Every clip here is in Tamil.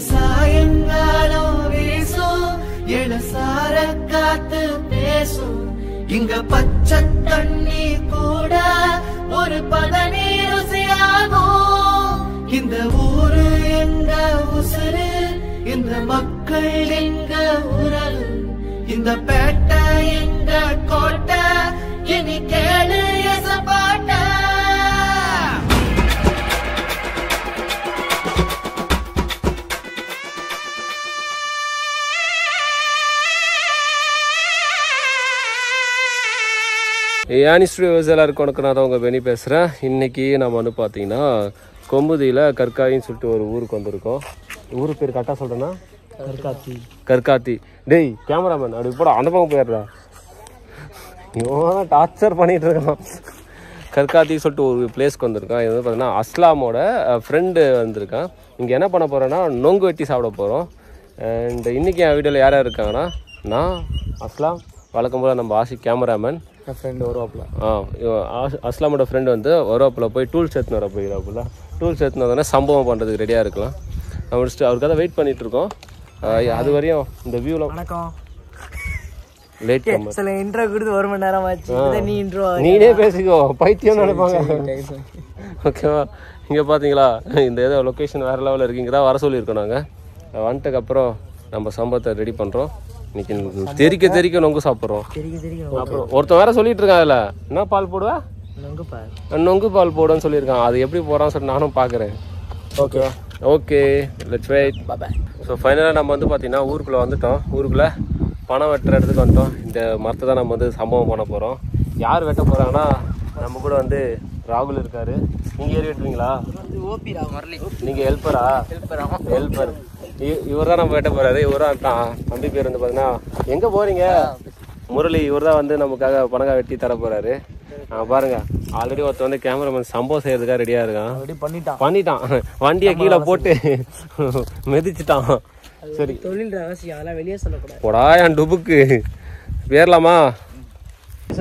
சாயங்காலம் வீசும் இளசார காத்து பேசும் இங்க பச்சை தண்ணி கூட ஒரு பதநீர் ருசியாகும் இந்த ஊரு எங்க உசுறு இந்த மக்கள் எங்க உறவு இந்த பேட்டை எங்க கோட்டை இனி கேளு எசப்பாட்ட யானிஸ்ட்ரி எல்லாருக்கும் வணக்கம். நான் தான் உங்கள் பெனி பேசுகிறேன். இன்றைக்கி நம்ம வந்து பார்த்தீங்கன்னா கொம்புதியில் கற்காயின்னு சொல்லிட்டு ஒரு ஊருக்கு வந்திருக்கோம். ஊரு பேர் கரெக்டாக சொல்கிறேன்னா கற்காத்தி. டேய் கேமராமேன் அப்படி போட அந்த பக்கம் போயிடுறா, இவன் டார்ச்சர் பண்ணிகிட்டு இருக்கான். கற்காத்தி சொல்லிட்டு ஒரு பிளேஸ்க்கு வந்திருக்கான். இது வந்து பார்த்தீங்கன்னா அஸ்லாமோட ஃப்ரெண்டு வந்திருக்கான். இங்கே என்ன பண்ண போகிறேன்னா நொங்கு வெட்டி சாப்பிட போகிறோம். அண்ட் இன்றைக்கி என் வீடியோவில் யார் யார் இருக்காங்கன்னா நான், அஸ்லாம், வழக்கம் போல் நம்ம ஆஷிக் கேமராமேன், என் ஃப்ரெண்டு வருவாப்பில். அஸ்லாமோட ஃப்ரெண்டு வந்து வருவாப்பில் போய் டூல்ஸ் எடுத்துன்னு வர போயிடாப்புல. டூல்ஸ் எடுத்துன்னு வந்தோடனே சம்பவம் பண்ணுறதுக்கு ரெடியாக இருக்கலாம். நம்ம முடிச்சுட்டு அவருக்காக வெயிட் பண்ணிகிட்ருக்கோம். அது வரையும் இந்த வியூவில் வணக்கம். லேட் சில இன்ட்ரோ கொடுத்து 1 மணி நேரம் ஆச்சு. நீனே பேசிக்கோ, பைத்தியம் நினைப்பாங்க. ஓகேவா? இங்கே பார்த்தீங்களா இந்த ஏதோ லொக்கேஷன் வேறு லெவலில் இருக்குங்கிறதா வர சொல்லியிருக்கோம். நாங்கள் வந்துட்டுக்கப்புறம் நம்ம சம்பவத்தை ரெடி பண்ணுறோம். இன்னைக்கு தெரிக்க நொங்கு சாப்பிட்றோம். அப்புறம் ஒருத்தன் வேற சொல்லிட்டு இருக்கான், அதில் என்ன பால் போடுவேன், நொங்கு பால் போடுன்னு சொல்லியிருக்கான். அது எப்படி போகிறான்னு சொல்லி நானும் பார்க்குறேன். ஓகேவா? Okay, let's wait. Bye. So ஃபைனலாக நம்ம வந்து பார்த்தீங்கன்னா ஊருக்குள்ளே வந்துட்டோம். ஊருக்குள்ளே பணம் வெட்டுற இடத்துக்கு வந்துட்டோம். இந்த மரத்தை தான் நம்ம வந்து சம்பவம் பண்ண போகிறோம். யார் வெட்ட போகிறாங்கன்னா நம்ம கூட வந்து ராகுல் இருக்காரு. நீங்கள் ஏறி வெட்டுவீங்களா? நீங்கள் ஹெல்ப்பரா? ஹெல்ப்பர். இவர் தான் நம்ம வெட்ட போகிறாரு. இவர் தான் தம்பி பேர் வந்து பார்த்தீங்கன்னா எங்கே போகிறீங்க முரளி. இவர் தான் வந்து நமக்காக பணக்காய் வெட்டி தர போகிறாரு. பாருங்க, ஆல்ரெடி ஒருத்தர் வந்து கேமராமேன் சம்பவம் செய்யறதுக்காக ரெடியாக இருக்கான். பண்ணிட்டான் வண்டியை கீழே போட்டு மிதிச்சிட்டான். சரி, தொழில் ரகசியம் அதெல்லாம் வெளியே சொல்லக்கூடாது. போடா என் டுபுக்கு. பேரலாமா?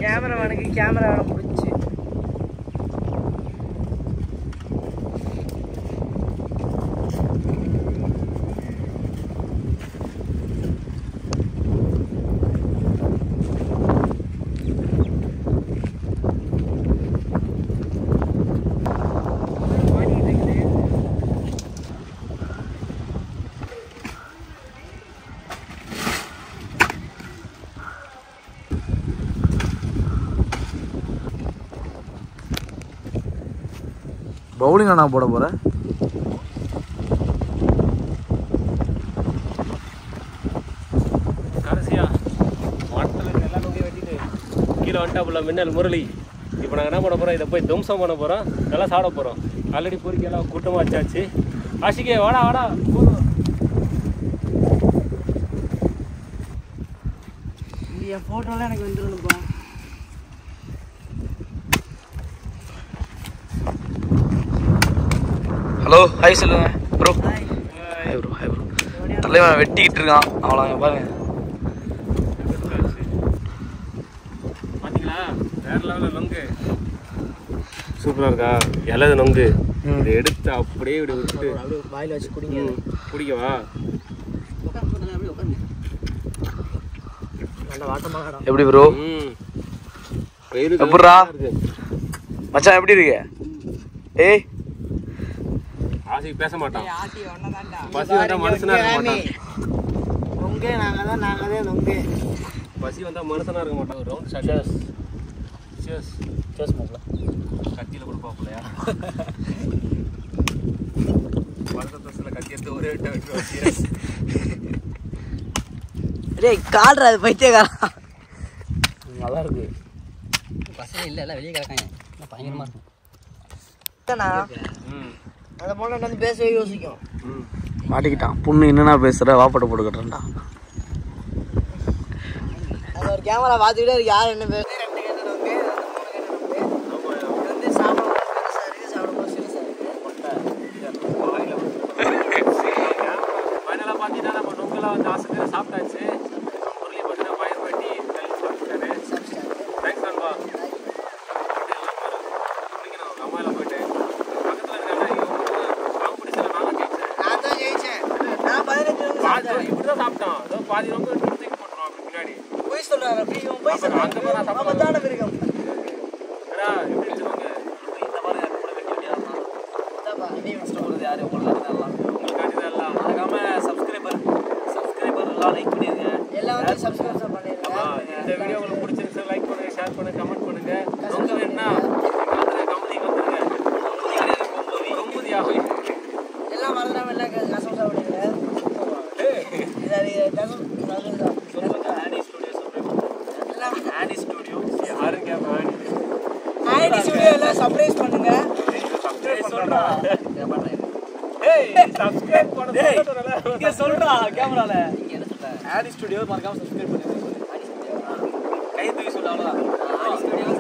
கேமராமேனுக்கு கேமரா முடிச்சு பவுலிங் நான் போட போகிறேன். கடைசியாக மாட்டத்தில் எல்லாம் நோக்கி வெட்டிட்டு கீழே வந்துட்டாப்புல மின்னல் முரளி. இப்போ நாங்கள் என்ன பண்ண போகிறோம், இதை போய் தும்சம் பண்ண போகிறோம், நல்லா சாப்பிட போகிறோம். ஆல்ரெடி பொறிக்கெல்லாம் கூட்டமாக வச்சாச்சு. ஆஷிகே வாடா வாடா. இந்த ஃபோட்டோலாம் எனக்கு வந்துருப்பா. ஹலோ, ஹாய் சொல்லுங்க bro. Hi bro. Hi bro. தலைவன் வெட்டிக்கிட்டு இருக்கான். அவ்வளோ பாருங்க. பார்த்தீங்களா வேற லெவலில் நொங்கு சூப்பராக இருக்கா? இலது நொங்கு. இதை எடுத்து அப்படியே இப்படி விட்டு வாயில் வச்சு குடிங்க. குடிக்கவா? எப்படி ப்ரோ? எப்பட்றா மச்சான், எப்படி இருக்கு? ஏய், ஆசிக்கு பேச மாட்டான். பசி வந்தா மனுஷனா இருக்க மாட்டான். நொங்கே நாங்கள் நொங்கே. பசி வந்தா மனுஷனா இருக்க மாட்டான். ஒரு ரவுண்ட் ஷாட். சேஸ் மாப்ள கத்தியில் கொடுப்பாப்புலையா? வருஷத்துல கத்தி எடுத்து ஒரே விட்டு. டேய் கால்றா, அது பைத்தியக்காரா. நல்லா இருக்கு. பசங்க இல்லை எல்லாம் வெளியே கிடக்காங்க. பயங்கரமாக இருக்கும். அந்த பொண்ணு வந்து பேசவே யோசிக்கும். மாட்டிக்கிட்டான் பொண்ணு. என்னன்னா பேசுகிற, வாப்பட்டை போட்டுக்கிட்டேன்டா. அது ஒரு கேமரா பார்த்துக்கிட்டே இருக்கு. யார் என்ன பேச சாப்பிட்டாச்சு. முரளி பார்த்தீங்கன்னா பயிர் வெட்டி சாப்பிட்டாரு. தேங்க்ஸ் நண்பா. அம்மாவில் போயிட்டு பக்கத்தில் இருக்காங்க. காம்படிஷனில் நான் தான் ஜெயிச்சேன். இப்படிதான் சாப்பிட்டான் ஏதோ பாதி ரொம்ப தூக்கி போட்டுருவான் அப்படி பின்னாடி போய் சொல்றாரு அப்படி இவன் போய் சொல்றான் அந்த மாதிரி நம்ம தான மிருகம் ஏடா எப்படி சொல்லுவாங்க இந்த மாதிரி கூட வெட்டி விட்டியாமா அதாப்பா நீ ஃபர்ஸ்ட் போறது யாரு உங்களுக்கு தான் எல்லாம் உங்களுக்கு தான் எல்லாம் மறக்காம சப்ஸ்கிரைபர் எல்லாம் லைக் பண்ணிருங்க எல்லாரும் சப்ஸ்கிரைப் பண்ணிருங்க இந்த வீடியோ உங்களுக்கு பிடிச்சிருந்துச்சு லைக் பண்ணுங்க ஷேர் பண்ணுங்க கமெண்ட் பண்ணுங்க ரொம்ப வேணா கம்பெனி வந்துருங்க ரொம்ப எல்லாம் மறந்துடாம எல்லாம் கசம் சாப்பிடுங்க இதாரி கசம் சொல்லுங்க ஆனி ஸ்டுடியோ சப்ஸ்கிரைப் எல்லாம் ஆனி ஸ்டுடியோ யாரும் கேட்பாங்க ஆனி ஸ்டுடியோ எல்லாம் சர்ப்ரைஸ் பண்ணுங்க சப்ஸ்கிரைப் பண்றா நான் பண்றேன் ஏய் சப்ஸ்கிரைப் பண்ணு இங்க சொல்றா கேமரால இங்க என்ன சொல்ற ஆனி ஸ்டுடியோ மறக்காம சப்ஸ்கிரைப் பண்ணுங்க ஆனி ஸ்டுடியோ கை தூக்கி சொல்ல அவ்வளவுதான் ஆனி ஸ்டுடியோ